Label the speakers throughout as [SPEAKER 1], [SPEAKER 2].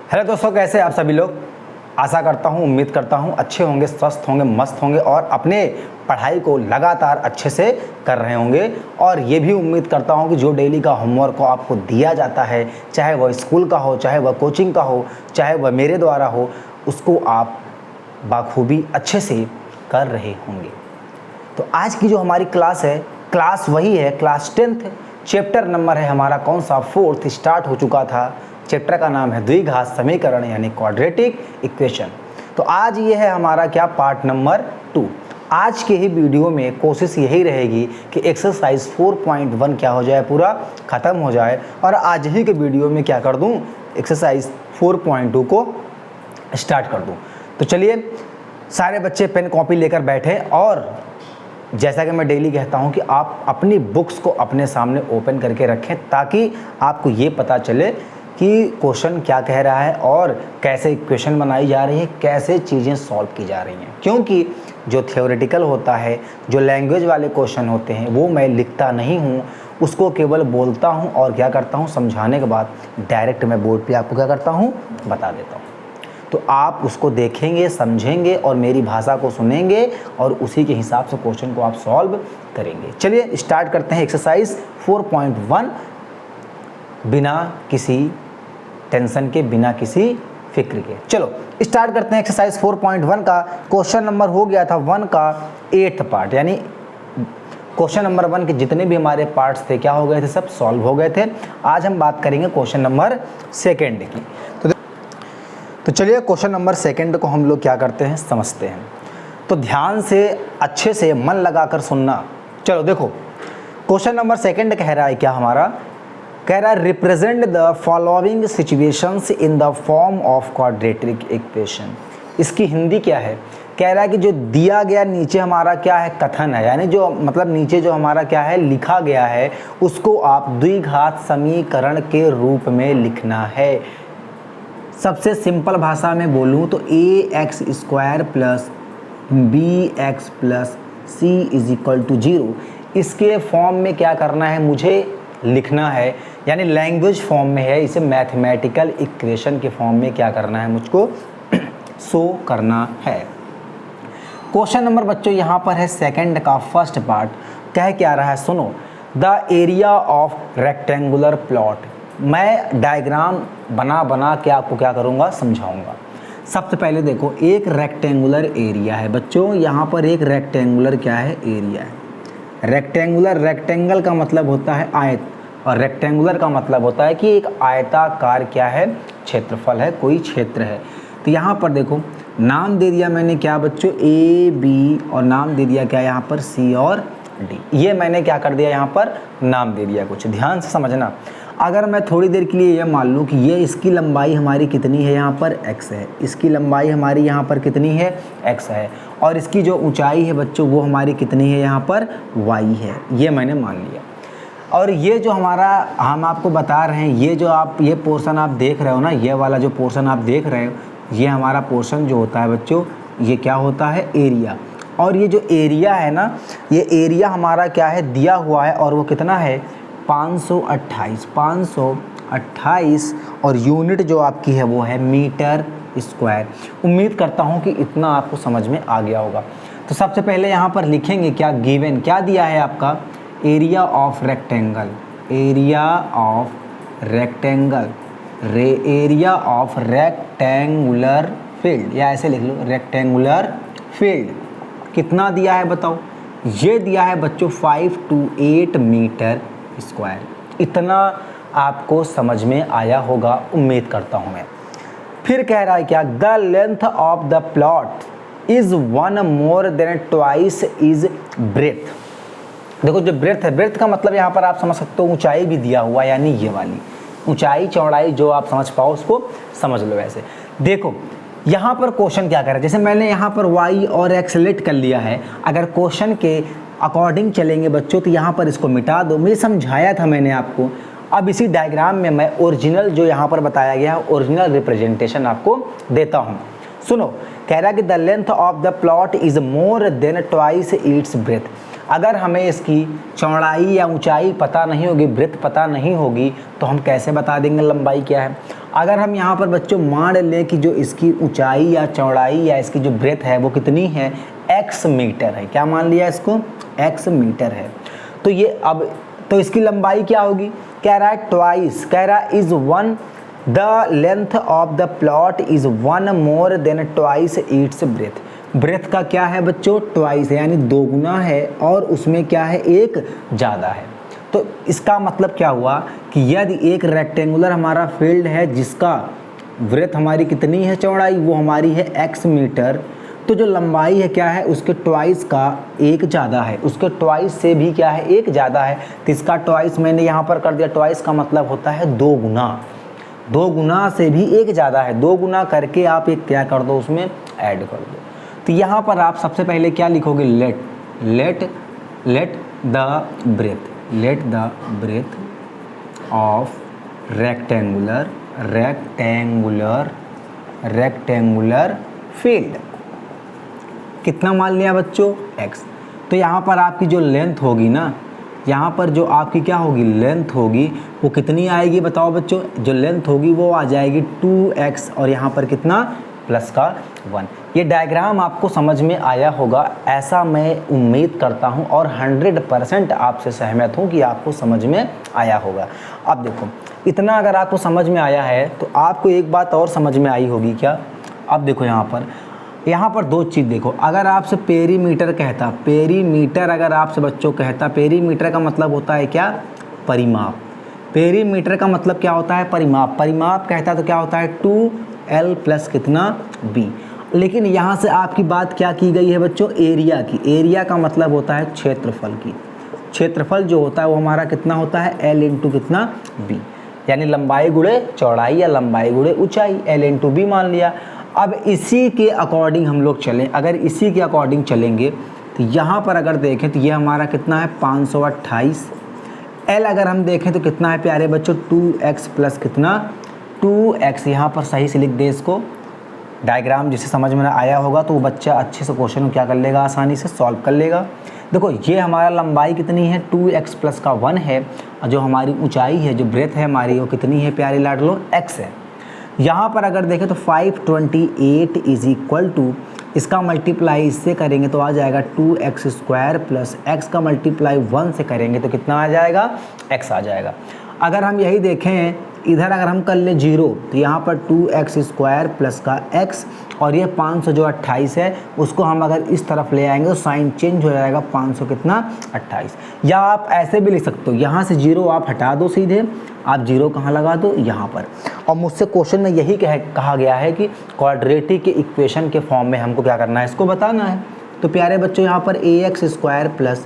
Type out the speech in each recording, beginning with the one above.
[SPEAKER 1] Hello दोस्तों, कैसे आप सभी लोग। आशा करता हूँ, उम्मीद करता हूँ अच्छे होंगे, स्वस्थ होंगे, मस्त होंगे और अपने पढ़ाई को लगातार अच्छे से कर रहे होंगे। और ये भी उम्मीद करता हूँ कि जो डेली का होमवर्क को आपको दिया जाता है, चाहे वह स्कूल का हो, चाहे वह कोचिंग का हो, चाहे वह मेरे द्वारा हो, उसको आप बाखूबी अच्छे से कर रहे होंगे। तो आज की जो हमारी क्लास है, क्लास वही है, क्लास 10th। चैप्टर नंबर है हमारा कौन सा, 4th स्टार्ट हो चुका था। चैप्टर का नाम है द्विघात समीकरण यानी क्वाड्रेटिक इक्वेशन। तो आज ये है हमारा क्या, पार्ट नंबर 2। आज के ही वीडियो में कोशिश यही रहेगी कि एक्सरसाइज 4.1 क्या हो जाए, पूरा ख़त्म हो जाए और आज ही के वीडियो में क्या कर दूं, एक्सरसाइज 4.2 को स्टार्ट कर दूं। तो चलिए सारे बच्चे पेन कॉपी लेकर बैठे और जैसा कि मैं डेली कहता हूं कि आप अपनी बुक्स को अपने सामने ओपन करके रखें ताकि आपको ये पता चले कि क्वेश्चन क्या कह रहा है और कैसे इक्वेशन बनाई जा रही है, कैसे चीज़ें सॉल्व की जा रही हैं। क्योंकि जो थ्योरेटिकल होता है, जो लैंग्वेज वाले क्वेश्चन होते हैं, वो मैं लिखता नहीं हूँ, उसको केवल बोलता हूँ और क्या करता हूँ, समझाने के बाद डायरेक्ट मैं बोर्ड पे आपको क्या करता हूँ, बता देता हूँ। तो आप उसको देखेंगे, समझेंगे और मेरी भाषा को सुनेंगे और उसी के हिसाब से क्वेश्चन को आप सॉल्व करेंगे। चलिए स्टार्ट करते हैं एक्सरसाइज 4.1 बिना किसी टेंशन के, बिना किसी फिक्र के। चलो स्टार्ट करते हैं एक्सरसाइज 4.1 का। क्वेश्चन नंबर हो गया था 1 का 8th पार्ट, यानी क्वेश्चन नंबर 1 के जितने भी हमारे पार्ट्स थे क्या हो गए थे, सब सॉल्व हो गए थे। आज हम बात करेंगे क्वेश्चन नंबर 2 की। तो चलिए क्वेश्चन नंबर 2 को हम लोग क्या करते हैं, समझते हैं। तो ध्यान से, अच्छे से मन लगाकर सुनना। चलो देखो क्वेश्चन नंबर 2 कह रहा है क्या, हमारा कह रहा है represent the following situations in the form of quadratic equation. इसकी हिंदी क्या है, कह रहा है कि जो दिया गया नीचे हमारा क्या है, कथन है, यानी जो मतलब नीचे जो हमारा क्या है लिखा गया है, उसको आप द्विघात समीकरण के रूप में लिखना है। सबसे सिंपल भाषा में बोलूँ तो ax² plus bx plus c is equal to 0, इसके फॉर्म में क्या करना है, मुझे लिखना है, यानी लैंग्वेज फॉर्म में है, इसे मैथमेटिकल इक्वेशन के फॉर्म में क्या करना है, मुझको शो करना है। क्वेश्चन नंबर बच्चों यहाँ पर है 2 का फर्स्ट पार्ट, कह क्या रहा है, सुनो। The area of rectangular plot. मैं डायग्राम बना के आपको क्या करूँगा, समझाऊँगा। सबसे पहले देखो एक रेक्टेंगुलर एरिया है बच्चों, यहाँ पर एक रेक्टेंगुलर क्या है, एरिया है। रेक्टेंगुलर, रेक्टेंगल का मतलब होता है आयत और रेक्टेंगुलर का मतलब होता है कि एक आयताकार क्या है, क्षेत्रफल है, कोई क्षेत्र है। तो यहाँ पर देखो नाम दे दिया मैंने क्या बच्चों, ए बी, और नाम दे दिया क्या यहाँ पर, सी और डी। ये मैंने क्या कर दिया, यहाँ पर नाम दे दिया। कुछ ध्यान से समझना। अगर मैं थोड़ी देर के लिए ये मान लूँ कि ये इसकी लंबाई हमारी कितनी है, यहाँ पर x है, इसकी लंबाई हमारी यहाँ पर कितनी है, x है, और इसकी जो ऊंचाई है बच्चों वो हमारी कितनी है, यहाँ पर y है। ये मैंने मान लिया। और ये जो हमारा हम आपको बता रहे हैं, ये जो आप ये पोर्शन आप देख रहे हो ना, ये वाला जो पोर्शन आप देख रहे हो, ये हमारा पोर्शन जो होता है बच्चों, ये क्या होता है, एरिया। और ये जो एरिया है ना, ये एरिया हमारा क्या है, दिया हुआ है और वो कितना है, 528 और यूनिट जो आपकी है वो है मीटर स्क्वायर। उम्मीद करता हूँ कि इतना आपको समझ में आ गया होगा। तो सबसे पहले यहाँ पर लिखेंगे क्या, गिवन क्या दिया है आपका, area of rectangle, area of rectangle, area of rectangular field, या ऐसे लिख लो रेक्टेंगुलर फील्ड कितना दिया है बताओ, ये दिया है बच्चों 5 to 8 मीटर स्क्वायर। इतना आपको समझ में आया होगा, उम्मीद करता हूँ मैं। फिर कह रहा है क्या, the length of the plot is 1 more than twice इज ब्रेथ। देखो जो ब्रेथ है, ब्रेथ का मतलब यहाँ पर आप समझ सकते हो ऊंचाई भी दिया हुआ, यानी ये वाली ऊंचाई चौड़ाई जो आप समझ पाओ उसको समझ लो। ऐसे देखो यहाँ पर क्वेश्चन क्या कर रहा है, जैसे मैंने यहाँ पर y और x सेलेक्ट कर लिया है, अगर क्वेश्चन के अकॉर्डिंग चलेंगे बच्चों तो यहाँ पर इसको मिटा दो। मुझे समझाया था मैंने आपको। अब इसी डायग्राम में मैं ओरिजिनल जो यहाँ पर बताया गया है, ओरिजिनल रिप्रेजेंटेशन आपको देता हूँ। सुनो, कह रहा है कि the length of the plot is more than twice its breath. अगर हमें इसकी चौड़ाई या ऊंचाई पता नहीं होगी, ब्रेथ पता नहीं होगी, तो हम कैसे बता देंगे लंबाई क्या है। अगर हम यहाँ पर बच्चों मान लें कि जो इसकी ऊंचाई या चौड़ाई या इसकी जो ब्रेथ है वो कितनी है, x मीटर है, क्या मान लिया इसको, x मीटर है, तो ये अब तो इसकी लंबाई क्या होगी, कह रहा है ट्वाइस, कह रहा है is one the length of the plot is one more than twice its breadth. Breadth का क्या है बच्चों, ट्वाइस है, यानी दोगुना है, और उसमें क्या है, एक ज़्यादा है। तो इसका मतलब क्या हुआ कि यदि एक रेक्टेंगुलर हमारा फील्ड है जिसका ब्रेथ हमारी कितनी है, चौड़ाई, वो हमारी है x मीटर, तो जो लंबाई है क्या है, उसके ट्वाइस का एक ज़्यादा है, उसके ट्वाइस से भी क्या है, एक ज़्यादा है। तो इसका ट्वाइस मैंने यहाँ पर कर दिया, ट्वाइस का मतलब होता है दो गुना, दो गुना से भी एक ज़्यादा है, दो गुना करके आप एक क्या कर दो, उसमें ऐड कर दो। तो यहाँ पर आप सबसे पहले क्या लिखोगे, let the breadth of rectangular field कितना मान लिया बच्चों, x। तो यहाँ पर आपकी जो लेंथ होगी ना, यहाँ पर जो आपकी क्या होगी, लेंथ होगी, वो कितनी आएगी बताओ बच्चों, जो लेंथ होगी वो आ जाएगी 2x, और यहाँ पर कितना, प्लस का 1। ये डायग्राम आपको समझ में आया होगा, ऐसा मैं उम्मीद करता हूँ, और 100% आपसे सहमत हूँ कि आपको समझ में आया होगा। अब देखो, इतना अगर आपको समझ में आया है तो आपको एक बात और समझ में आई होगी क्या। अब देखो यहाँ पर दो चीज़ देखो, अगर आपसे पेरीमीटर कहता, पेरीमीटर अगर आपसे बच्चों कहता, पेरीमीटर का मतलब होता है क्या, परिमाप। पेरीमीटर का मतलब क्या होता है, परिमाप। परिमाप कहता तो क्या होता है 2L प्लस कितना B। लेकिन यहाँ से आपकी बात क्या की गई है बच्चों, एरिया की। एरिया का मतलब होता है क्षेत्रफल की। क्षेत्रफल जो होता है वो हमारा कितना होता है, L इंटू कितना B, यानी लंबाई गुणे चौड़ाई या लंबाई गुणे ऊंचाई, L इंटू B मान लिया। अब इसी के अकॉर्डिंग हम लोग चलें, अगर इसी के अकॉर्डिंग चलेंगे तो यहाँ पर अगर देखें तो ये हमारा कितना है 528। L अगर हम देखें तो कितना है प्यारे बच्चों, 2x प्लस कितना 2x। यहाँ पर सही से लिख दे इसको, डायग्राम जिसे समझ में आया होगा तो वो बच्चा अच्छे से क्वेश्चन को क्या कर लेगा, आसानी से सॉल्व कर लेगा। देखो ये हमारा लंबाई कितनी है 2x प्लस का 1 है, और जो हमारी ऊंचाई है, जो ब्रेथ है हमारी, वो कितनी है प्यारे लाडलो, x है। यहाँ पर अगर देखें तो 528 इज इक्वल टू, इसका मल्टीप्लाई इससे करेंगे तो आ जाएगा 2x स्क्वायर प्लस x का मल्टीप्लाई 1 से करेंगे तो कितना आ जाएगा, x आ जाएगा। अगर हम यही देखें इधर अगर हम कर लें 0 तो यहाँ पर 2x स्क्वायर प्लस का x, और ये 500 जो 28 है उसको हम अगर इस तरफ ले आएंगे तो साइन चेंज हो जाएगा, 500 कितना 28। या आप ऐसे भी लिख सकते हो, यहाँ से 0 आप हटा दो, सीधे आप 0 कहाँ लगा दो, यहाँ पर। और मुझसे क्वेश्चन में यही कहा गया है कि क्वाड्रेटिक के इक्वेशन के फॉर्म में हमको क्या करना है, इसको बताना है। तो प्यारे बच्चों यहाँ पर ax square plus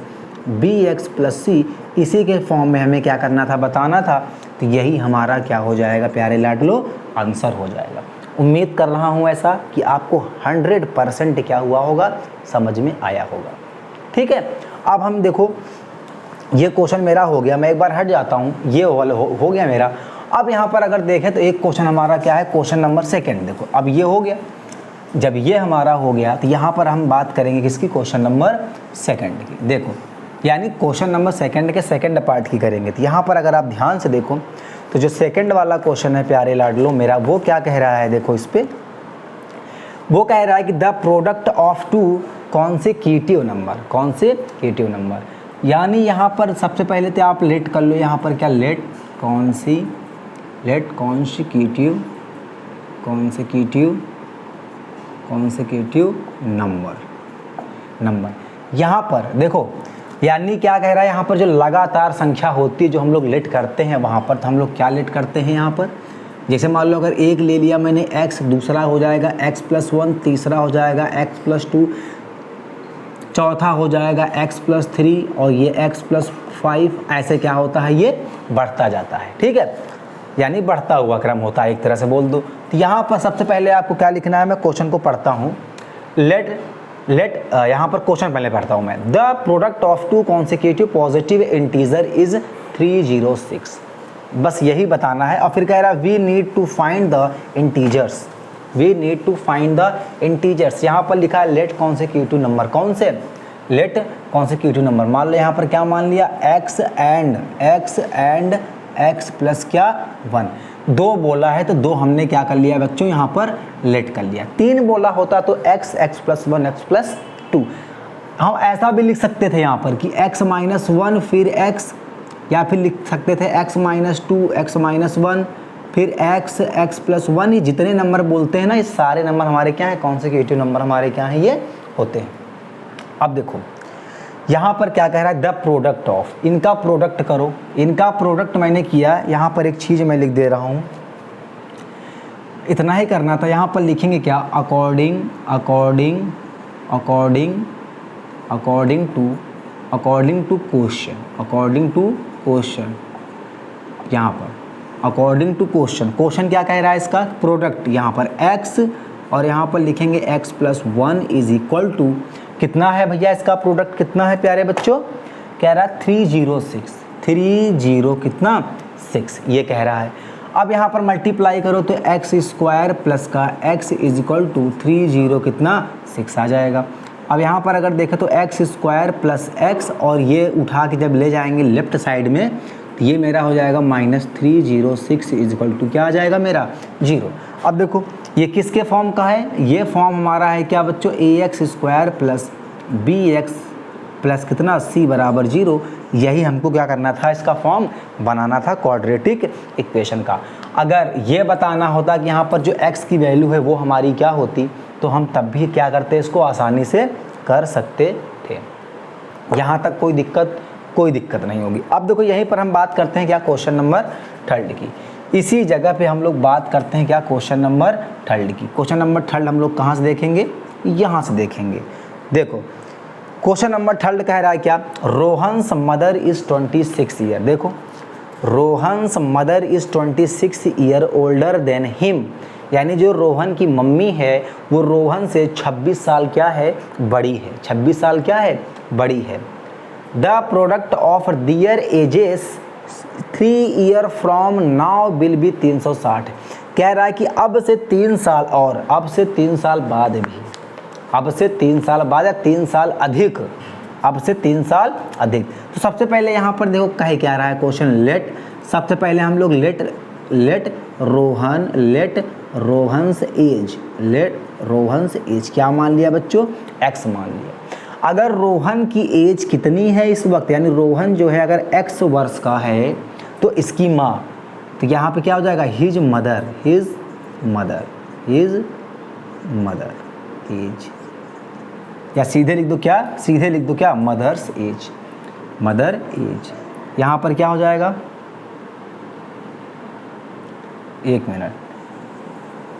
[SPEAKER 1] bx plus c, इसी के फॉर्म में हमें क्या करना था, बताना था। तो यही हमारा क्या हो जाएगा प्यारे लाडलो, आंसर हो जाएगा। उम्मीद कर रहा हूँ ऐसा कि आपको 100% क्या हुआ होगा, समझ में आया होगा। ठीक है, अब हम देखो ये क्वेश्चन मेरा हो गया, मैं एक बार हट जाता हूँ, ये हो गया मेरा। अब यहाँ पर अगर देखें तो एक क्वेश्चन हमारा क्या है, क्वेश्चन नंबर 2। देखो अब ये हो गया, जब ये हमारा हो गया तो यहाँ पर हम बात करेंगे किसकी, क्वेश्चन नंबर 2 की। देखो यानी क्वेश्चन नंबर 2 के सेकंड पार्ट की करेंगे। तो यहाँ पर अगर आप ध्यान से देखो तो जो सेकंड वाला क्वेश्चन है प्यारे लाडलो मेरा, वो क्या कह रहा है, देखो इस पे वो कह रहा है कि the product of two consecutive number, यानी यहाँ पर सबसे पहले तो आप लेट कर लो, यहाँ पर क्या लेट कॉन्सेक्यूटिव नंबर। यहाँ पर देखो यानी क्या कह रहा है, यहाँ पर जो लगातार संख्या होती है जो हम लोग लेट करते हैं, वहाँ पर तो हम लोग क्या लेट करते हैं, यहाँ पर जैसे मान लो अगर एक ले लिया मैंने x, दूसरा हो जाएगा x प्लस 1, तीसरा हो जाएगा x प्लस 2, चौथा हो जाएगा x प्लस 3, और ये x प्लस 5, ऐसे क्या होता है, ये बढ़ता जाता है। ठीक है, यानी बढ़ता हुआ क्रम होता है, एक तरह से बोल दो। तो यहाँ पर सबसे पहले आपको क्या लिखना है, मैं क्वेश्चन को पढ़ता हूँ। यहाँ पर क्वेश्चन पहले पढ़ता हूँ मैं। The product of two consecutive positive integer is 306, बस यही बताना है। और फिर कह रहा है we need to find the integers, यहाँ पर लिखा है लेट कॉन्सेक्यूटिव नंबर, कौन से, लेट कॉन्सेक्यूटिव नंबर। मान लो यहाँ पर क्या मान लिया, x एंड x प्लस क्या 1। 2 बोला है तो 2 हमने क्या कर लिया बच्चों यहाँ पर लेट कर लिया। 3 बोला होता तो x, x + 1, x + 2। हम ऐसा भी लिख सकते थे यहाँ पर कि x - 1 फिर x, या फिर लिख सकते थे x - 2, x - 1 फिर x, x + 1। ये जितने नंबर बोलते हैं ना, ये सारे नंबर हमारे क्या हैं, कॉन्सेक्यूटिव नंबर हमारे क्या हैं, ये होते हैं। अब देखो यहाँ पर क्या कह रहा है, द प्रोडक्ट ऑफ, इनका प्रोडक्ट करो। इनका प्रोडक्ट मैंने किया, यहाँ पर एक चीज़ मैं लिख दे रहा हूँ, इतना ही करना था। यहाँ पर लिखेंगे क्या, अकॉर्डिंग टू क्वेश्चन, यहाँ पर अकॉर्डिंग टू क्वेश्चन। क्वेश्चन क्या कह रहा है, इसका प्रोडक्ट, यहाँ पर x और यहाँ पर लिखेंगे x + 1 = कितना है भैया, इसका प्रोडक्ट कितना है प्यारे बच्चों, कह रहा है 306, 30 6, ये कह रहा है। अब यहाँ पर मल्टीप्लाई करो तो x² प्लस का x = 30 6 आ जाएगा। अब यहाँ पर अगर देखें तो x² प्लस x, और ये उठा के जब ले जाएंगे लेफ्ट साइड में तो ये मेरा हो जाएगा -306 = क्या आ जाएगा मेरा, 0। अब देखो ये किसके फॉर्म का है, ये फॉर्म हमारा है क्या बच्चों, ax² प्लस bx प्लस कितना c = 0। यही हमको क्या करना था, इसका फॉर्म बनाना था क्वाड्रेटिक इक्वेशन का। अगर ये बताना होता कि यहाँ पर जो x की वैल्यू है वो हमारी क्या होती, तो हम तब भी क्या करते, इसको आसानी से कर सकते थे। यहाँ तक कोई दिक्कत नहीं होगी। अब देखो यहीं पर हम बात करते हैं क्या, क्वेश्चन नंबर 3 की। इसी जगह पे हम लोग बात करते हैं क्या, क्वेश्चन नंबर 3 की। क्वेश्चन नंबर 3 हम लोग कहाँ से देखेंगे, यहाँ से देखेंगे। देखो क्वेश्चन नंबर 3 कह रहा है क्या, रोहन्स मदर इज़ 26 ईयर। देखो Rohan's mother is 26 year older than him, यानी जो रोहन की मम्मी है वो रोहन से 26 साल क्या है, बड़ी है। 26 साल क्या है, बड़ी है। The product of their ages 3 year from now will be 360। कह रहा है कि अब से 3 साल और अब से 3 साल बाद भी, अब से 3 साल बाद या 3 साल अधिक, अब से 3 साल अधिक। तो सबसे पहले यहाँ पर देखो कहे क्या रहा है क्वेश्चन, लेट, सबसे पहले हम लोग लेट रोहन्स एज क्या मान लिया बच्चों, x मान लिया। अगर रोहन की एज कितनी है इस वक्त, यानी रोहन जो है अगर x वर्ष का है तो इसकी माँ, तो यहाँ पे क्या हो जाएगा, हिज मदर एज, या सीधे लिख दो क्या, मदर्स एज, यहाँ पर क्या हो जाएगा, 1 मिनट,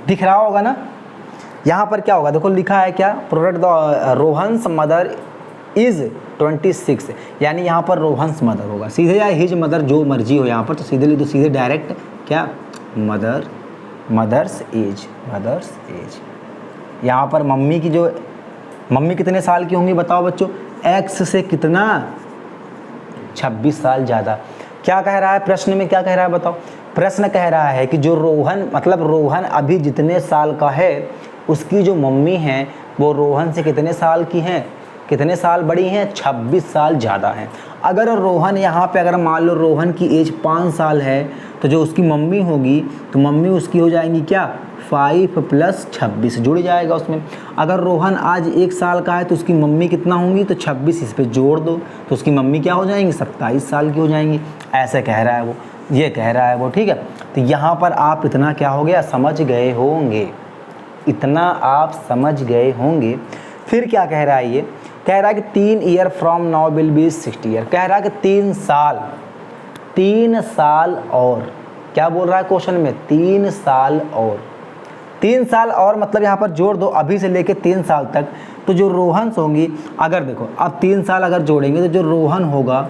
[SPEAKER 1] दिख रहा होगा ना। यहाँ पर क्या होगा, देखो लिखा है क्या, प्रोडक्ट रोहन्स मदर इज़ 26, यानी यहाँ पर रोहन्स मदर होगा, सीधे या हिज मदर जो मर्जी हो यहाँ पर, तो सीधे लिख दो, सीधे डायरेक्ट क्या, मदर्स एज। यहाँ पर मम्मी कितने साल की होंगी बताओ बच्चों, x से कितना, 26 साल ज़्यादा। क्या कह रहा है प्रश्न में, क्या कह रहा है बताओ, प्रश्न कह रहा है कि जो रोहन अभी जितने साल का है उसकी जो मम्मी हैं वो रोहन से कितने साल की हैं, कितने साल बड़ी हैं, 26 साल ज़्यादा हैं। अगर रोहन यहाँ पे अगर मान लो रोहन की एज 5 साल है तो जो उसकी मम्मी होगी तो मम्मी उसकी हो जाएंगी क्या, 5 + 26 जुड़ जाएगा उसमें। अगर रोहन आज 1 साल का है तो उसकी मम्मी कितना होंगी, तो 26 इस पर जोड़ दो तो उसकी मम्मी क्या हो जाएंगी, 27 साल की हो जाएंगी। ऐसे कह रहा है वो, ये कह रहा है वो, ठीक है। तो यहाँ पर आप इतना क्या हो गया, समझ गए होंगे, इतना आप समझ गए होंगे। फिर क्या कह रहा है, ये कह रहा है कि 3 year from now will B 60 year. कह रहा है कि 3 साल और, क्या बोल रहा है क्वेश्चन में, 3 साल और, 3 साल और मतलब यहाँ पर जोड़ दो अभी से लेके 3 साल तक। तो जो रोहन्स होंगी, अगर देखो अब 3 साल अगर जोड़ेंगे तो जो रोहन होगा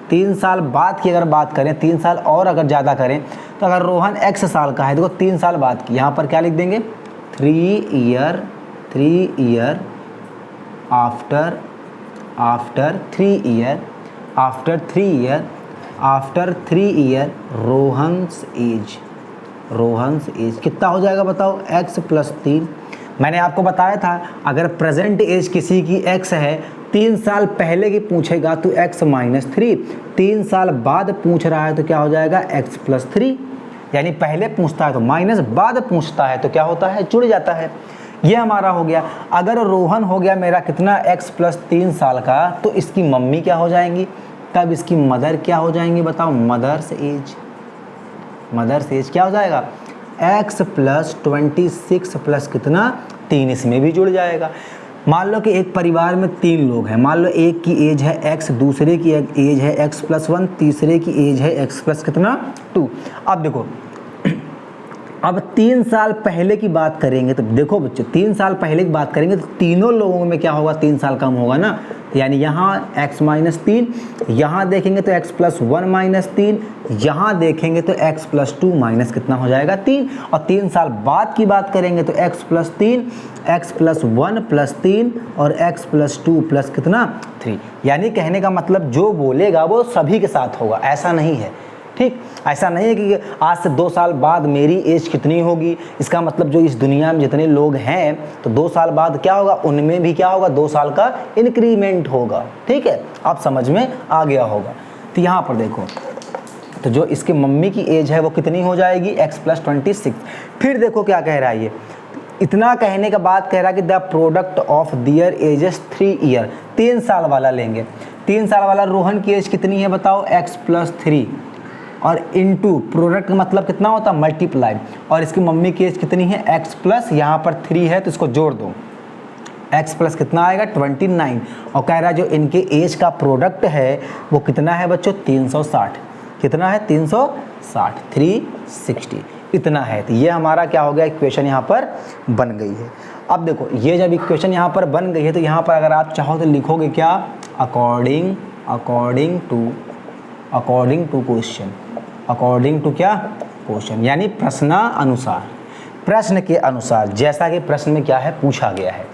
[SPEAKER 1] 3 साल बाद की अगर बात करें, 3 साल और अगर ज़्यादा करें तो अगर रोहन x साल का है, देखो 3 साल बाद की, यहाँ पर क्या लिख देंगे, 3 year after 3 year Rohan's age कितना हो जाएगा बताओ, x + 3। मैंने आपको बताया था अगर प्रेजेंट एज किसी की x है, 3 साल पहले की पूछेगा तो x - 3, 3 साल बाद पूछ रहा है तो क्या हो जाएगा, x + 3। यानी पहले पूछता है तो माइनस, बाद पूछता है तो क्या होता है, जुड़ जाता है। ये हमारा हो गया। अगर रोहन हो गया मेरा कितना x + 3 साल का, तो इसकी मम्मी क्या हो जाएंगी, तब इसकी मदर क्या हो जाएंगी, बताओ, मदर्स एज क्या हो जाएगा, x + 26 प्लस कितना 3, इसमें भी जुड़ जाएगा। मान लो कि एक परिवार में 3 लोग हैं, मान लो एक की एज है x, दूसरे की एज है x + 1, तीसरे की एज है x + कितना 2। अब देखो, अब 3 साल पहले की बात करेंगे तो देखो बच्चों, 3 साल पहले की बात करेंगे तो तीनों लोगों में क्या होगा, 3 साल कम होगा ना, यानी यहाँ x - 3, यहाँ देखेंगे तो x + 1 - 3, यहाँ देखेंगे तो x + 2 माइनस कितना हो जाएगा 3, और 3 साल बाद की बात करेंगे तो x + 3, x + 1 + 3 और x + 2 प्लस कितना 3। यानी कहने का मतलब जो बोलेगा वो सभी के साथ होगा, ऐसा नहीं है, ठीक। ऐसा नहीं है कि आज से 2 साल बाद मेरी एज कितनी होगी, इसका मतलब जो इस दुनिया में जितने लोग हैं तो 2 साल बाद क्या होगा, उनमें भी क्या होगा, 2 साल का इंक्रीमेंट होगा, ठीक है। आप समझ में आ गया होगा। तो यहाँ पर देखो, तो जो इसके मम्मी की एज है वो कितनी हो जाएगी, x + 26। फिर देखो क्या कह रहा है ये, इतना कहने के बाद कह रहा है कि the product of their ages 3 year, 3 साल वाला लेंगे। 3 साल वाला रोहन की एज कितनी है बताओ, x + 3 और इनटू प्रोडक्ट का मतलब कितना होता है, मल्टीप्लाई, और इसकी मम्मी की एज कितनी है, x + यहाँ पर 3 है तो इसको जोड़ दो, x + कितना आएगा 29, और कह रहा है जो इनके एज का प्रोडक्ट है वो कितना है बच्चों, 360, कितना है 360, 360 इतना है। तो ये हमारा क्या हो गया, इक्वेशन यहाँ पर बन गई है। अब देखो, ये जब इक्वेशन यहाँ पर बन गई है तो यहाँ पर अगर आप चाहो तो लिखोगे क्या, according to question, according to क्या, क्वेश्चन, यानी प्रश्नानुसार, प्रश्न के अनुसार, जैसा कि प्रश्न में क्या है पूछा गया है।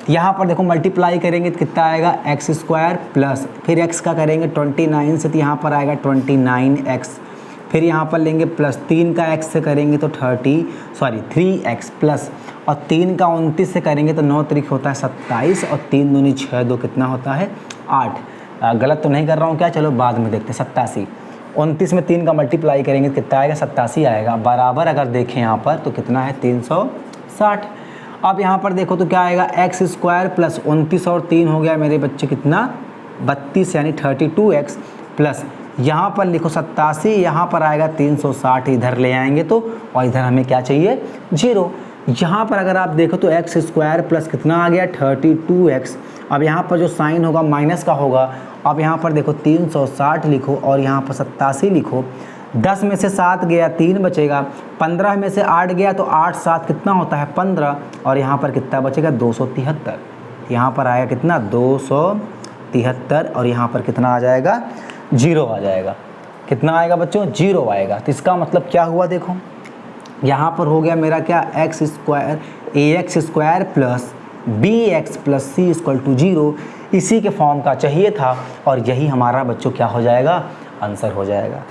[SPEAKER 1] यहाँ पर देखो मल्टीप्लाई करेंगे तो कितना आएगा, x² प्लस फिर x का करेंगे 29 से तो यहाँ पर आएगा 29x, फिर यहाँ पर लेंगे प्लस 3 का x से करेंगे तो 3x प्लस, और 3 का 29 से करेंगे तो 9 तरीक होता है 27, और 3 दूनी 6 2 कितना होता है 8। गलत तो नहीं कर रहा हूँ क्या, चलो बाद में देखते हैं। 87, 29 में 3 का मल्टीप्लाई करेंगे तो कितना आएगा, 87 आएगा, बराबर अगर देखें यहाँ पर तो कितना है 360। अब यहाँ पर देखो तो क्या आएगा, x² प्लस 29 और 3 हो गया मेरे बच्चे कितना 32, यानी 32x प्लस यहाँ पर लिखो 87, यहाँ पर आएगा 360, इधर ले आएंगे तो, और इधर हमें क्या चाहिए 0। यहाँ पर अगर आप देखो तो x² प्लस कितना आ गया 32x, अब यहाँ पर जो साइन होगा माइनस का होगा। अब यहाँ पर देखो 360 लिखो और यहाँ पर 87 लिखो, 10 में से 7 गया 3 बचेगा, 15 में से 8 गया तो 8 7 कितना होता है 15, और यहाँ पर कितना बचेगा 273, यहाँ पर आएगा कितना 273, और यहाँ पर कितना आ जाएगा 0 आ जाएगा, कितना आएगा बच्चों 0 आएगा। तो इसका मतलब क्या हुआ, देखो यहाँ पर हो गया मेरा क्या ax² plus bx plus c = 0, इसी के फॉर्म का चाहिए था, और यही हमारा बच्चों क्या हो जाएगा, आंसर हो जाएगा।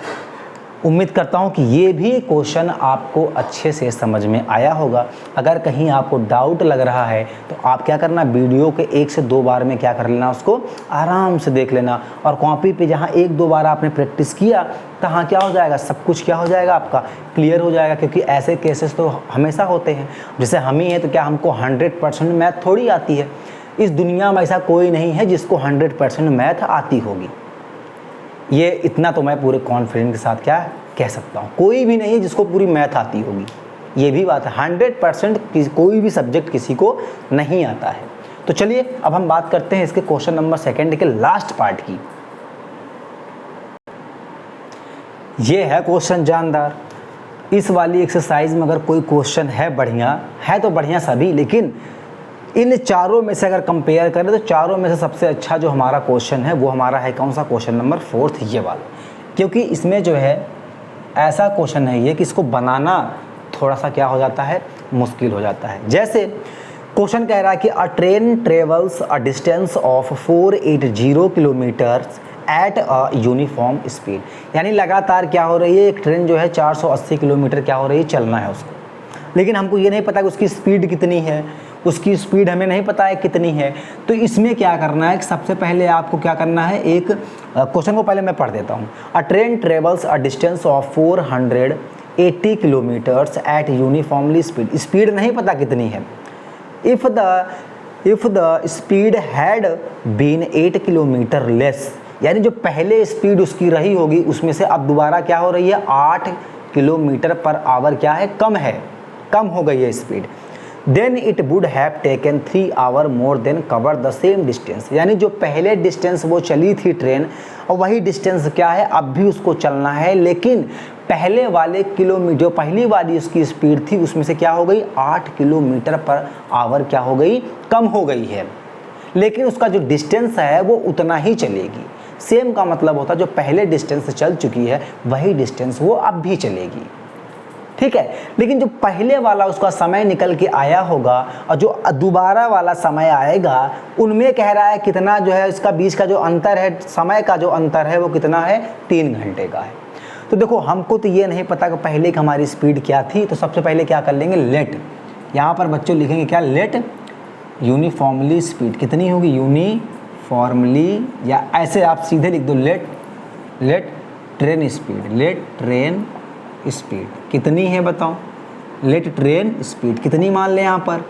[SPEAKER 1] उम्मीद करता हूँ कि ये भी क्वेश्चन आपको अच्छे से समझ में आया होगा। अगर कहीं आपको डाउट लग रहा है तो आप क्या करना, वीडियो के 1 से 2 बार में क्या कर लेना, उसको आराम से देख लेना, और कॉपी पे जहाँ 1-2 बार आपने प्रैक्टिस किया तहाँ क्या हो जाएगा, सब कुछ क्या हो जाएगा आपका क्लियर हो जाएगा। क्योंकि ऐसे केसेस तो हमेशा होते हैं, जैसे हम ही हैं तो क्या हमको 100% मैथ थोड़ी आती है। इस दुनिया में ऐसा कोई नहीं है जिसको 100% मैथ आती होगी, ये इतना तो मैं पूरे कॉन्फिडेंस के साथ क्या कह सकता हूँ, कोई भी नहीं है जिसको पूरी मैथ आती होगी, ये भी बात है। 100% कोई भी सब्जेक्ट किसी को नहीं आता है। तो चलिए अब हम बात करते हैं इसके क्वेश्चन नंबर 2 के लास्ट पार्ट की। ये है क्वेश्चन जानदार। इस वाली एक्सरसाइज में अगर कोई क्वेश्चन है बढ़िया, है तो बढ़िया सभी, लेकिन इन चारों में से अगर कंपेयर करें तो चारों में से सबसे अच्छा जो हमारा क्वेश्चन है वो हमारा है कौन सा, क्वेश्चन नंबर 4 ये वाला। क्योंकि इसमें जो है ऐसा क्वेश्चन है ये कि इसको बनाना थोड़ा सा क्या हो जाता है, मुश्किल हो जाता है। जैसे क्वेश्चन कह रहा है कि अ train travels a distance of 480 kilometres at a uniform speed, यानी लगातार क्या हो रही है, एक ट्रेन जो है 480 किलोमीटर क्या हो रही है, चलना है उसको, लेकिन हमको ये नहीं पता कि उसकी स्पीड कितनी है, उसकी स्पीड हमें नहीं पता है कितनी है। तो इसमें क्या करना है, सबसे पहले आपको क्या करना है, एक क्वेश्चन को पहले मैं पढ़ देता हूँ। A train travels a distance of 480 80 kilometres at uniformly speed, speed नहीं पता कितनी है, if the speed had been 8 kilometre less, यानी जो पहले स्पीड उसकी रही होगी उसमें से अब दोबारा क्या हो रही है 8 किलोमीटर पर आवर क्या है कम हो गई है speed, then it would have taken 3 hour more than cover the same distance, यानी जो पहले डिस्टेंस वो चली थी ट्रेन और वही डिस्टेंस क्या है अब भी उसको चलना है, लेकिन पहले वाले किलोमीटर जो पहली वाली उसकी स्पीड थी उसमें से क्या हो गई 8 किलोमीटर पर आवर क्या हो गई कम हो गई है, लेकिन उसका जो डिस्टेंस है वो उतना ही चलेगी। सेम का मतलब होता है जो पहले डिस्टेंस चल चुकी है वही डिस्टेंस वो अब भी चलेगी, ठीक है। लेकिन जो पहले वाला उसका समय निकल के आया होगा और जो दोबारा वाला समय आएगा उनमें कह रहा है कितना जो है इसका बीच का जो अंतर है, समय का जो अंतर है वो कितना है 3 घंटे का है। तो देखो हमको तो ये नहीं पता कि पहले की हमारी स्पीड क्या थी, तो सबसे पहले क्या कर लेंगे लेट, यहाँ पर बच्चों लिखेंगे क्या लेट यूनिफॉर्मली स्पीड कितनी होगी यूनिफॉर्मली, या ऐसे आप सीधे लिख दो लेट ट्रेन स्पीड कितनी है बताओ, लेट ट्रेन स्पीड कितनी मान लें यहाँ पर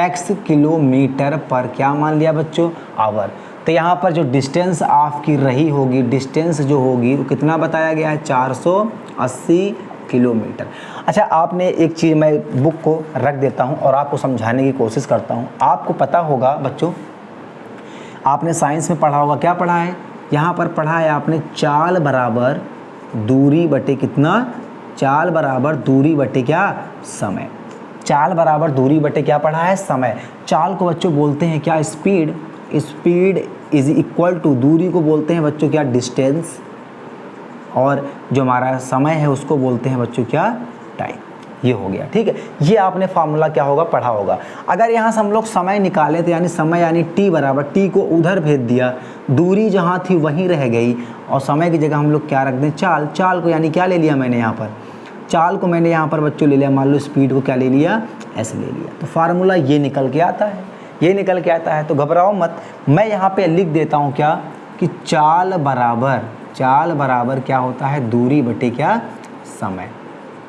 [SPEAKER 1] x किलोमीटर पर क्या मान लिया बच्चों आवर, तो यहाँ पर जो डिस्टेंस आपकी रही होगी डिस्टेंस जो होगी वो कितना बताया गया है 480 किलोमीटर। अच्छा आपने एक चीज़ मैं बुक को रख देता हूँ और आपको समझाने की कोशिश करता हूँ। आपको पता होगा बच्चों आपने साइंस में पढ़ा होगा, क्या पढ़ा है यहाँ पर पढ़ा है आपने चाल बराबर दूरी बटे कितना, चाल बराबर दूरी बटे क्या समय, चाल बराबर दूरी बटे क्या पढ़ा है समय। चाल को बच्चों बोलते हैं क्या स्पीड इज इक्वल टू दूरी को बोलते हैं बच्चों क्या डिस्टेंस, और जो हमारा समय है उसको बोलते हैं बच्चों क्या टाइम। ये हो गया ठीक है, ये आपने फार्मूला क्या होगा पढ़ा होगा। अगर यहाँ से हम लोग समय निकाले तो यानी समय यानी टी बराबर टी को उधर भेज दिया, दूरी जहाँ थी वहीं रह गई और समय की जगह हम लोग क्या रख दें चाल को, यानी क्या ले लिया मैंने यहाँ पर चाल को मैंने यहाँ पर बच्चों ले लिया, मान लो स्पीड को क्या ले लिया एस ले लिया, तो फार्मूला ये निकल के आता है, तो घबराओ मत। मैं यहाँ पे लिख देता हूँ क्या कि चाल बराबर क्या होता है दूरी बटे क्या समय,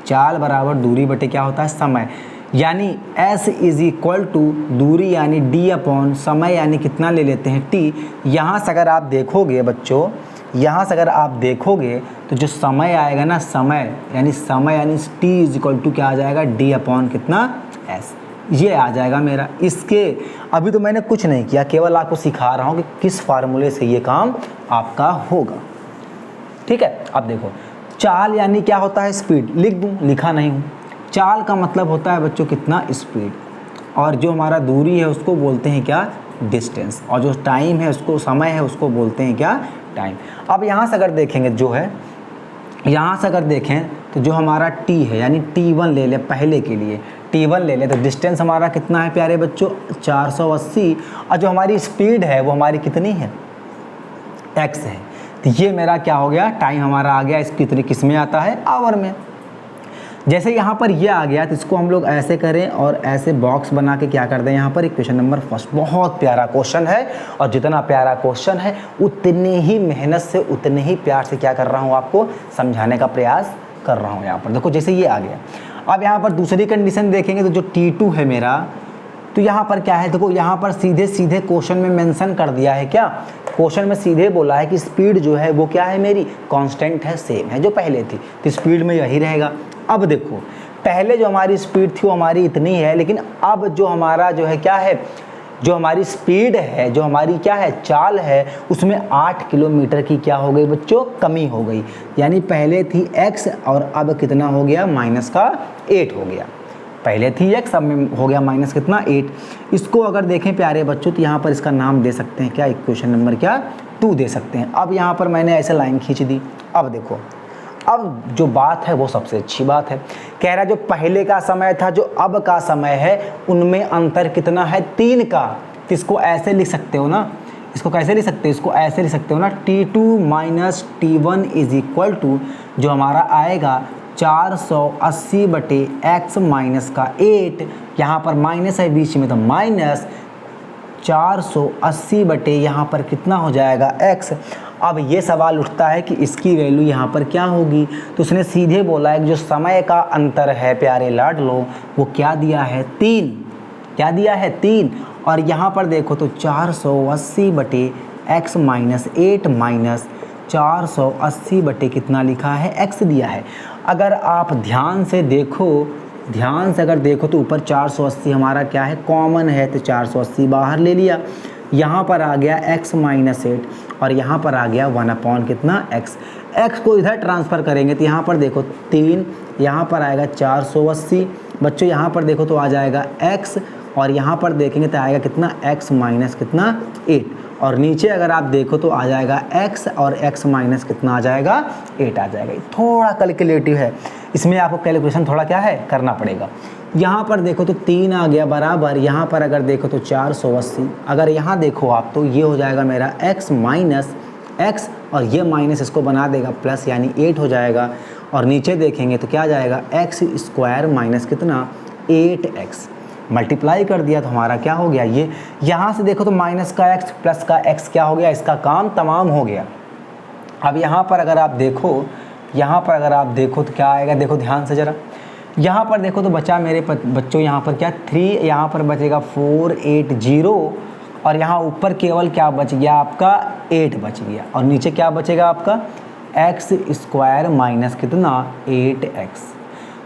[SPEAKER 1] चाल बराबर दूरी बटे क्या होता है समय, यानी s इज इक्वल टू दूरी यानी d अपॉन समय यानी कितना ले लेते हैं t। यहाँ से अगर आप देखोगे बच्चों, यहाँ से अगर आप देखोगे तो जो समय आएगा ना समय यानी t इज इक्वल टू क्या आ जाएगा d अपॉन कितना s, ये आ जाएगा मेरा। इसके अभी तो मैंने कुछ नहीं किया, केवल आपको सिखा रहा हूँ कि किस फार्मूले से ये काम आपका होगा, ठीक है। अब देखो चाल यानी क्या होता है स्पीड, लिख दूँ लिखा नहीं हूँ, चाल का मतलब होता है बच्चों कितना स्पीड, और जो हमारा दूरी है उसको बोलते हैं क्या डिस्टेंस, और जो टाइम है उसको समय है उसको बोलते हैं क्या टाइम। अब यहाँ से अगर देखेंगे जो है यहाँ से अगर देखें तो जो हमारा t है यानी t1 ले लें पहले के लिए, t1 ले लें तो डिस्टेंस हमारा कितना है प्यारे बच्चों 480, और जो हमारी स्पीड है वो हमारी कितनी है x है, तो ये मेरा क्या हो गया टाइम हमारा आ गया, इसकी कितने किस में आता है आवर में। जैसे यहाँ पर ये आ गया तो इसको हम लोग ऐसे करें और ऐसे बॉक्स बना के क्या कर दें यहाँ पर एक क्वेश्चन नंबर फर्स्ट। बहुत प्यारा क्वेश्चन है और जितना प्यारा क्वेश्चन है उतनी ही मेहनत से उतने ही प्यार से क्या कर रहा हूँ आपको समझाने का प्रयास कर रहा हूँ। यहाँ पर देखो जैसे ये आ गया, अब यहाँ पर दूसरी कंडीशन देखेंगे तो जो T2 है मेरा, तो यहाँ पर क्या है देखो यहाँ पर सीधे क्वेश्चन में मेंशन कर दिया है, क्या क्वेश्चन में सीधे बोला है कि स्पीड जो है वो क्या है मेरी कांस्टेंट है, सेम है जो पहले थी, तो स्पीड में यही रहेगा। अब देखो पहले जो हमारी स्पीड थी वो हमारी इतनी है, लेकिन अब जो हमारा जो है क्या है जो हमारी स्पीड है जो हमारी क्या है चाल है उसमें 8 किलोमीटर की क्या हो गई बच्चों कमी हो गई, यानी पहले थी x और अब कितना हो गया -8 हो गया, पहले थी x अब में हो गया माइनस कितना 8। इसको अगर देखें प्यारे बच्चों तो यहाँ पर इसका नाम दे सकते हैं क्या इक्वेशन नंबर क्या 2 दे सकते हैं। अब यहाँ पर मैंने ऐसे लाइन खींच दी। अब देखो अब जो बात है वो सबसे अच्छी बात है, कह रहा है जो पहले का समय था जो अब का समय है उनमें अंतर कितना है 3 का, तो इसको ऐसे लिख सकते हो ना, इसको कैसे लिख सकते हो, इसको ऐसे लिख सकते हो ना T2 minus T1 is equal to जो हमारा आएगा 480 बटे x माइनस का 8, यहाँ पर माइनस है बीच में तो माइनस 480 बटे यहाँ पर कितना हो जाएगा x। अब ये सवाल उठता है कि इसकी वैल्यू यहाँ पर क्या होगी, तो उसने सीधे बोला है कि जो समय का अंतर है प्यारे लाडलो वो क्या दिया है 3, क्या दिया है 3। और यहाँ पर देखो तो 480 बटे x माइनस 8 माइनस 480 बटे कितना लिखा है x दिया है। अगर आप ध्यान से देखो, ध्यान से अगर देखो तो ऊपर 480 हमारा क्या है कॉमन है, तो 480 बाहर ले लिया, यहाँ पर आ गया x माइनस 8 और यहाँ पर आ गया 1 कितना x को इधर ट्रांसफ़र करेंगे तो यहाँ पर देखो 3, यहाँ पर आएगा 480 बच्चों, यहाँ पर देखो तो आ जाएगा x और यहाँ पर देखेंगे तो आएगा कितना x माइनस कितना 8 और नीचे अगर आप देखो तो आ जाएगा x और x माइनस कितना आ जाएगा 8 आ जाएगा। थोड़ा कैलकुलेटिव है, इसमें आपको कैलकुलेशन थोड़ा क्या है करना पड़ेगा। यहाँ पर देखो तो 3 आ गया बराबर, यहाँ पर अगर देखो तो 480, अगर यहाँ देखो आप तो ये हो जाएगा मेरा x माइनस x और ये माइनस इसको बना देगा प्लस यानी 8 हो जाएगा और नीचे देखेंगे तो क्या आ जाएगा x स्क्वायर माइनस कितना 8x मल्टीप्लाई कर दिया तो हमारा क्या हो गया, ये यहाँ से देखो तो माइनस का x प्लस का x क्या हो गया, इसका काम तमाम हो गया। अब यहाँ पर अगर आप देखो, यहाँ पर अगर आप देखो तो क्या आएगा, देखो ध्यान से ज़रा, यहाँ पर देखो तो बचा मेरे बच्चों यहाँ पर क्या 3, यहाँ पर बचेगा 480 और यहाँ ऊपर केवल क्या बच गया आपका 8 बच गया और नीचे क्या बचेगा आपका x स्क्वायर माइनस कितना 8x।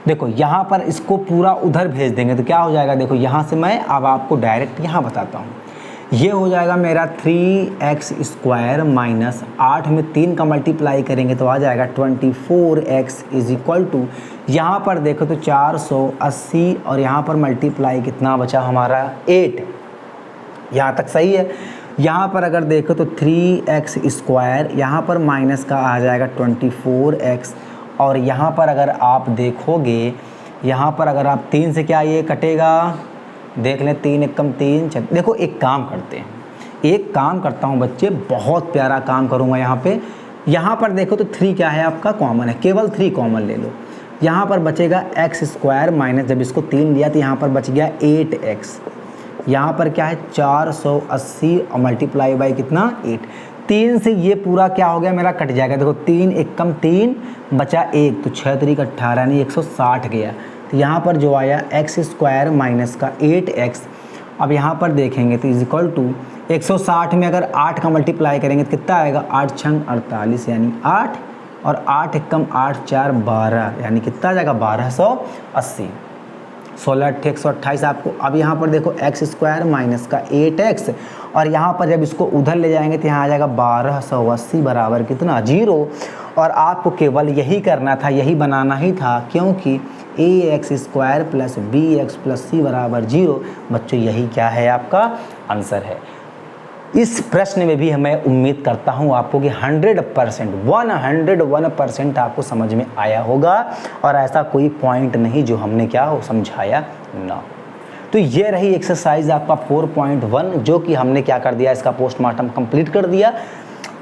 [SPEAKER 1] देखो यहाँ पर इसको पूरा उधर भेज देंगे तो क्या हो जाएगा, देखो यहाँ से मैं अब आपको डायरेक्ट यहाँ बताता हूँ, ये हो जाएगा मेरा 3x स्क्वायर माइनस 8 में 3 का मल्टीप्लाई करेंगे तो आ जाएगा 24x इज इक्वल टू, यहाँ पर देखो तो 480 और यहाँ पर मल्टीप्लाई कितना बचा हमारा 8, यहाँ तक सही है। यहाँ पर अगर देखो तो 3x स्क्वायर, यहाँ पर माइनस का आ जाएगा 24x और यहाँ पर अगर आप देखोगे, यहाँ पर अगर आप 3 से क्या ये कटेगा, देख लें 3 एकम 3, देखो एक काम करते हैं, एक काम करता हूँ बच्चे, बहुत प्यारा काम करूँगा यहाँ पे। यहाँ पर देखो तो 3 क्या है आपका कॉमन है, केवल 3 कॉमन ले लो, यहाँ पर बचेगा x स्क्वायर माइनस जब इसको 3 लिया तो यहाँ पर बच गया 8x, यहाँ पर क्या है 480 और मल्टीप्लाई बाई कितना 8, 3 से ये पूरा क्या हो गया मेरा कट जाएगा, देखो 3 एकम 3 बचा 1 तो 6 3 का 18 यानी 160 गया, तो यहाँ पर जो आया x स्क्वायर माइनस का 8x। अब यहाँ पर देखेंगे तो इज इक्वल टू 160 में अगर 8 का मल्टीप्लाई करेंगे तो कितना आएगा 8 छंग 48 यानी 8 और 8 एकम 8 4 12 यानी कितना आ जाएगा 1280, 16 8 128 आपको। अब यहाँ पर देखो x स्क्वायर माइनस का 8x और यहाँ पर जब इसको उधर ले जाएंगे तो यहाँ आ जाएगा 1280 बराबर कितना 0 और आपको केवल यही करना था, यही बनाना ही था क्योंकि ax square plus bx plus c बराबर 0। बच्चों यही क्या है आपका आंसर है। इस प्रश्न में भी हमें उम्मीद करता हूँ आपको कि 101% आपको समझ में आया होगा और ऐसा कोई पॉइंट नहीं जो हमने क्या हो समझाया ना हो। तो ये रही एक्सरसाइज आपका 4.1 जो कि हमने क्या कर दिया, इसका पोस्टमार्टम कंप्लीट कर दिया।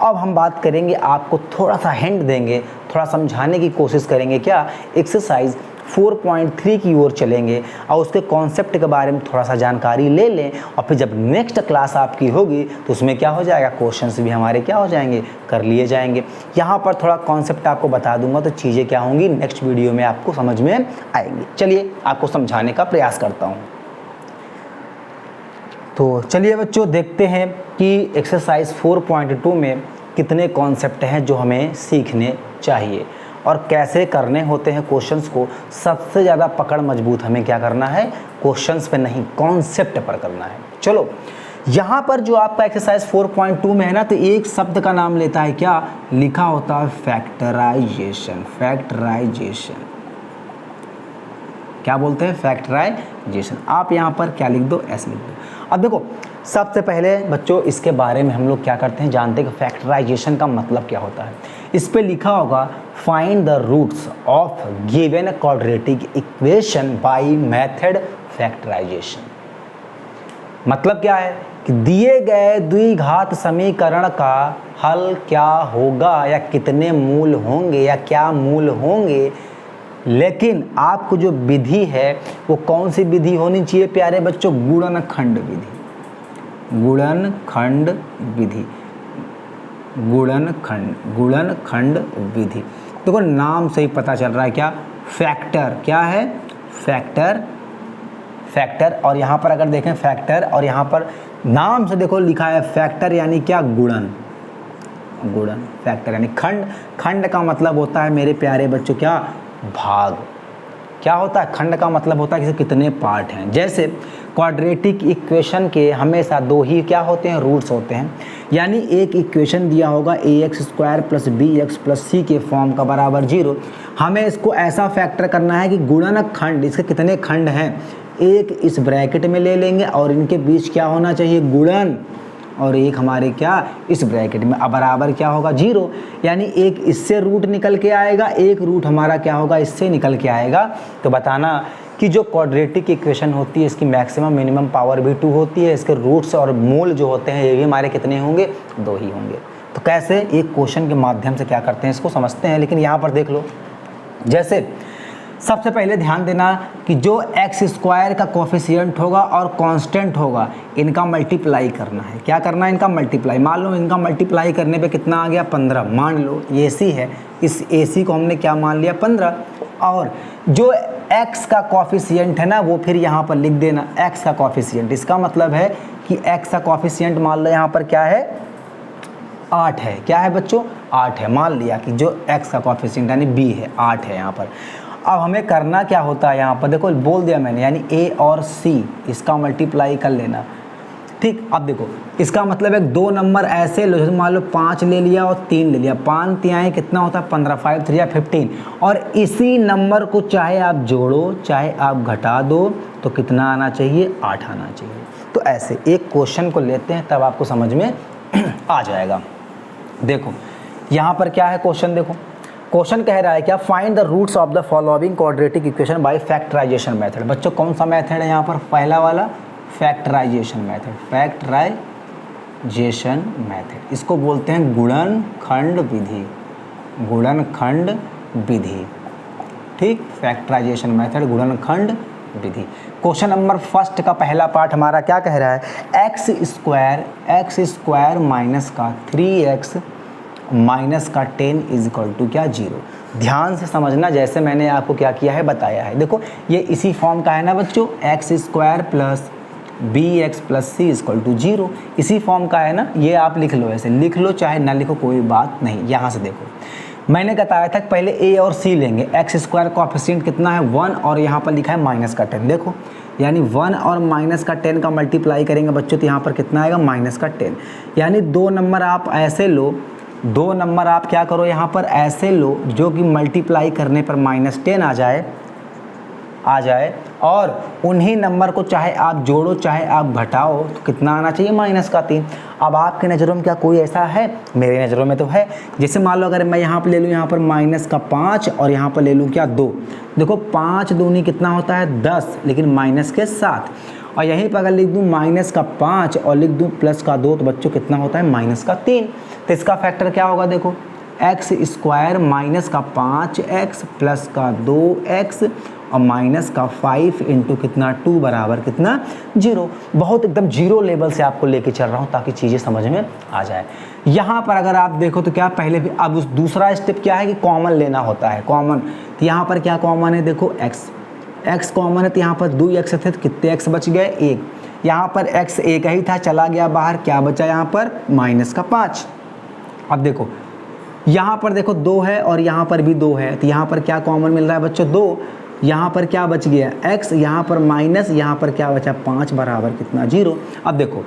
[SPEAKER 1] अब हम बात करेंगे, आपको थोड़ा सा हिंट देंगे, थोड़ा समझाने की कोशिश करेंगे, क्या एक्सरसाइज 4.3 की ओर चलेंगे और उसके कॉन्सेप्ट के बारे में थोड़ा सा जानकारी ले लें और फिर जब नेक्स्ट क्लास आपकी होगी तो उसमें क्या हो जाएगा, क्वेश्चंस भी हमारे क्या हो जाएंगे, कर लिए जाएंगे। यहाँ पर थोड़ा कॉन्सेप्ट आपको बता दूंगा तो चीज़ें क्या होंगी नेक्स्ट वीडियो में आपको समझ में आएंगी। चलिए आपको समझाने का प्रयास करता हूँ। तो चलिए बच्चों देखते हैं कि एक्सरसाइज 4.2 में कितने कॉन्सेप्ट हैं जो हमें सीखने चाहिए और कैसे करने होते हैं क्वेश्चंस को। सबसे ज़्यादा पकड़ मजबूत हमें क्या करना है, क्वेश्चंस पे नहीं कॉन्सेप्ट पर करना है। चलो यहाँ पर जो आपका एक्सरसाइज 4.2 में है ना, तो एक शब्द का नाम लेता है, क्या लिखा होता है, फैक्टराइजेशन। फैक्टराइजेशन क्या बोलते हैं, फैक्टराइजेशन। आप यहाँ पर क्या लिख दो, ऐसे लिख दो। अब देखो सबसे पहले बच्चों इसके बारे में हम लोग क्या करते हैं, जानते हैं कि फैक्टराइजेशन का मतलब क्या होता है। इस पे लिखा होगा find the roots of given quadratic equation by method factorisation. मतलब क्या है कि दिए गए द्विघात समीकरण का हल क्या होगा या कितने मूल होंगे या क्या मूल होंगे, लेकिन आपको जो विधि है वो कौन सी विधि होनी चाहिए प्यारे बच्चों, गुणनखंड विधि। गुणनखंड विधि गुणनखंड विधि। देखो नाम से ही पता चल रहा है क्या, फैक्टर, क्या है फैक्टर, और यहाँ पर अगर देखें फैक्टर, और यहाँ पर नाम से देखो लिखा है फैक्टर यानी क्या, गुणन, फैक्टर यानी खंड का मतलब होता है मेरे प्यारे बच्चों क्या, भाग। क्या होता है, खंड का मतलब होता है कि कितने पार्ट हैं। जैसे क्वाड्रेटिक इक्वेशन के हमेशा दो ही क्या होते हैं, रूट्स होते हैं। यानी एक इक्वेशन दिया होगा ax square plus bx plus c के फॉर्म का बराबर 0, हमें इसको ऐसा फैक्टर करना है कि गुणनखंड, इसके कितने खंड हैं, एक इस ब्रैकेट में ले लेंगे और इनके बीच क्या होना चाहिए, गुणन, और एक हमारे क्या इस ब्रैकेट में, अब बराबर क्या होगा 0। यानी एक इससे रूट निकल के आएगा, एक रूट हमारा क्या होगा इससे निकल के आएगा। तो बताना कि जो क्वाड्रेटिक इक्वेशन होती है इसकी मैक्सिमम मिनिमम पावर भी 2 होती है, इसके रूट्स और मूल जो होते हैं ये भी हमारे कितने होंगे, 2 ही होंगे। तो कैसे, एक क्वेश्चन के माध्यम से क्या करते हैं इसको समझते हैं। लेकिन यहाँ पर देख लो, जैसे सबसे पहले ध्यान देना कि जो एक्स स्क्वायर का कोफिशिएंट होगा और कांस्टेंट होगा, इनका मल्टीप्लाई करना है। क्या करना है, इनका मल्टीप्लाई। मान लो इनका मल्टीप्लाई करने पे कितना आ गया, 15। मान लो ये सी है, इस ए सी को हमने क्या मान लिया, 15। और जो एक्स का कोफिशिएंट है ना, वो फिर यहाँ पर लिख देना एक्स का कोफिशिएंट। इसका मतलब है कि एक्स का कोफिशिएंट मान लो यहाँ पर क्या है, 8 है। क्या है बच्चों, 8 है। मान लिया कि जो एक्स का कोफिशिएंट यानी बी है, 8 है यहाँ पर। अब हमें करना क्या होता है, यहाँ पर देखो बोल दिया मैंने, यानी ए और सी इसका मल्टीप्लाई कर लेना। ठीक, अब देखो इसका मतलब है 2 नंबर ऐसे लो, जैसे मान लो 5 ले लिया और 3 ले लिया, 5 तिहाई कितना होता है 15, 5 3 15। और इसी नंबर को चाहे आप जोड़ो चाहे आप घटा दो तो कितना आना चाहिए, 8 आना चाहिए। तो ऐसे एक क्वेश्चन को लेते हैं तब आपको समझ में आ जाएगा। देखो यहाँ पर क्या है क्वेश्चन, देखो क्वेश्चन कह रहा है क्या, find the roots of the following quadratic equation by factorisation method. बच्चों कौन सा मेथड है यहाँ पर, पहला वाला फैक्टराइजेशन मेथड, फैक्टराइजेशन मेथड। इसको बोलते हैं गुणनखंड विधि, गुणनखंड विधि। ठीक, फैक्टराइजेशन मेथड, गुणनखंड विधि। क्वेश्चन नंबर फर्स्ट का पहला पार्ट हमारा क्या कह रहा है, एक्स स्क्वायर माइनस का 3x माइनस का 10 इज इक्वल टू क्या, 0। ध्यान से समझना, जैसे मैंने आपको क्या किया है बताया है। देखो ये इसी फॉर्म का है ना बच्चों, x square plus bx plus c is equal to 0, इसी फॉर्म का है ना। ये आप लिख लो, ऐसे लिख लो चाहे ना लिखो कोई बात नहीं। यहाँ से देखो मैंने बताया था पहले a और c लेंगे। एक्स स्क्वायर कोएफिशिएंट कितना है 1 और यहाँ पर लिखा है माइनस का 10। देखो यानी 1 और माइनस का 10 का मल्टीप्लाई करेंगे बच्चों तो यहाँ पर कितना आएगा, माइनस का 10। यानी 2 नंबर आप ऐसे लो, 2 नंबर आप क्या करो यहाँ पर ऐसे लो जो कि मल्टीप्लाई करने पर -10 आ जाए और उन्हीं नंबर को चाहे आप जोड़ो चाहे आप घटाओ तो कितना आना चाहिए, -3। अब आपके नज़रों में क्या कोई ऐसा है, मेरे नज़रों में तो है। जैसे मान लो अगर मैं यहाँ पर ले लूँ यहाँ पर -5 और यहाँ पर ले लूँ क्या 2। देखो 5 दूनी कितना होता है 10, लेकिन माइनस के साथ। और यहीं पर अगर लिख दूँ -5 और लिख दूँ +2 तो बच्चों कितना होता है -3। तो इसका फैक्टर क्या होगा, देखो एक्स स्क्वायर -5x प्लस का 2x और माइनस का 5 इंटू कितना 2 बराबर कितना 0। बहुत एकदम 0 लेवल से आपको लेके चल रहा हूँ ताकि चीज़ें समझ में आ जाए। यहाँ पर अगर आप देखो तो क्या पहले भी, अब उस दूसरा स्टेप क्या है कि कॉमन लेना होता है, कॉमन। तो यहाँ पर क्या कॉमन है, देखो x कॉमन है तो यहाँ पर 2x थे तो कितने x बच गए, 1। यहाँ पर x एक ही था, चला गया बाहर, क्या बचा यहाँ पर -5। अब देखो यहाँ पर देखो 2 है और यहाँ पर भी 2 है तो यहाँ पर क्या कॉमन मिल रहा है बच्चों, 2। यहाँ पर क्या बच गया x, यहाँ पर माइनस, यहाँ पर क्या बचा 5 बराबर कितना 0। अब देखो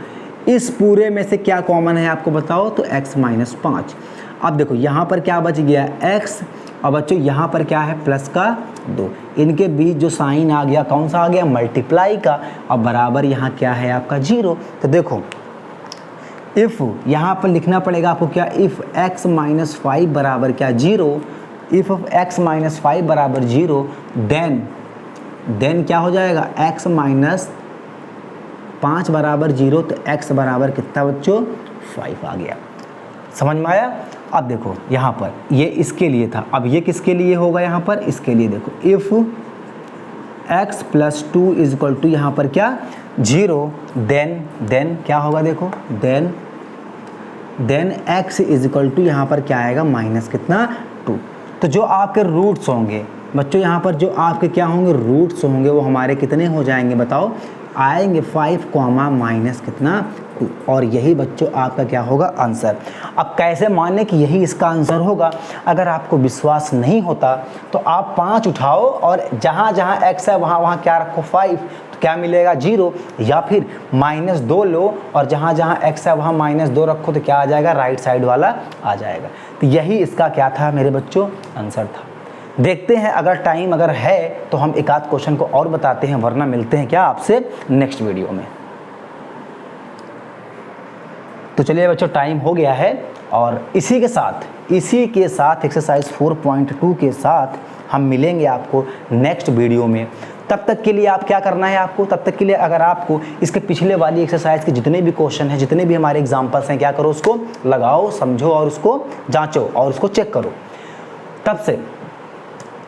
[SPEAKER 1] इस पूरे में से क्या कॉमन है आपको बताओ, तो x -5। अब देखो यहाँ पर क्या बच गया x और बच्चों यहाँ पर क्या है प्लस का 2। इनके बीच जो साइन आ गया कौन सा आ गया, मल्टीप्लाई का। अब बराबर यहाँ क्या है आपका 0। तो देखो इफ़ यहाँ पर लिखना पड़ेगा आपको क्या, इफ़ x -5 बराबर क्या 0, इफ़ x -5 बराबर 0 देन क्या हो जाएगा, x -5 बराबर 0 तो x बराबर कितना बच्चों 5 आ गया। समझ में आया। अब देखो यहाँ पर ये इसके लिए था, अब ये किसके लिए होगा, यहाँ पर इसके लिए। देखो if x + 2 is equal to यहाँ पर क्या 0 देन क्या होगा, देखो then x is equal to यहाँ पर क्या आएगा माइनस कितना 2। तो जो आपके रूट्स होंगे बच्चों, यहाँ पर जो आपके क्या होंगे रूट्स होंगे वो हमारे कितने हो जाएंगे बताओ, आएंगे 5 कॉमा माइनस कितना 2। और यही बच्चों आपका क्या होगा आंसर। अब कैसे माने कि यही इसका आंसर होगा, अगर आपको विश्वास नहीं होता तो आप 5 उठाओ और जहाँ जहाँ x है वहाँ वहाँ क्या रखो 5, तो क्या मिलेगा 0, या फिर -2 लो और जहाँ जहाँ x है वहाँ -2 रखो तो क्या आ जाएगा राइट साइड वाला आ जाएगा। तो यही इसका क्या था मेरे बच्चों आंसर था। देखते हैं अगर टाइम अगर है तो हम एक आध क्वेश्चन को और बताते हैं, वरना मिलते हैं क्या आपसे नेक्स्ट वीडियो में। तो चलिए बच्चों टाइम हो गया है और इसी के साथ एक्सरसाइज 4.2 के साथ हम मिलेंगे आपको नेक्स्ट वीडियो में। तब तक के लिए आप क्या करना है आपको, तब तक के लिए अगर आपको इसके पिछले वाली एक्सरसाइज के जितने भी क्वेश्चन हैं, जितने भी हमारे एग्जाम्पल्स हैं, क्या करो उसको लगाओ, समझो और उसको जांचो और उसको चेक करो।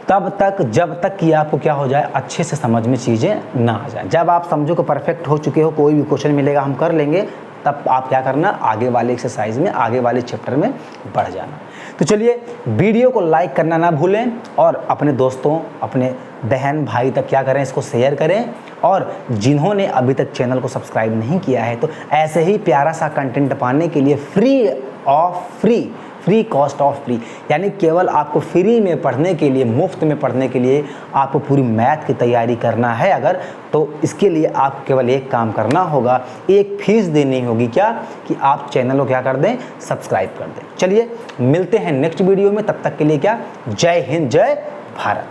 [SPEAKER 1] तब तक जब तक कि आपको क्या हो जाए अच्छे से समझ में चीज़ें ना आ जाए। जब आप समझो कि परफेक्ट हो चुके हो, कोई भी क्वेश्चन मिलेगा हम कर लेंगे, तब आप क्या करना आगे वाले एक्सरसाइज में आगे वाले चैप्टर में बढ़ जाना। तो चलिए वीडियो को लाइक करना ना भूलें और अपने दोस्तों अपने बहन भाई तक क्या करें इसको शेयर करें, और जिन्होंने अभी तक चैनल को सब्सक्राइब नहीं किया है तो ऐसे ही प्यारा सा कंटेंट पाने के लिए फ्री कॉस्ट ऑफ फ्री, यानी केवल आपको फ्री में पढ़ने के लिए, मुफ्त में पढ़ने के लिए आपको पूरी मैथ की तैयारी करना है अगर, तो इसके लिए आप केवल एक काम करना होगा, एक फीस देनी होगी, क्या कि आप चैनल को क्या कर दें सब्सक्राइब कर दें। चलिए मिलते हैं नेक्स्ट वीडियो में, तब तक के लिए क्या जय हिंद जय भारत।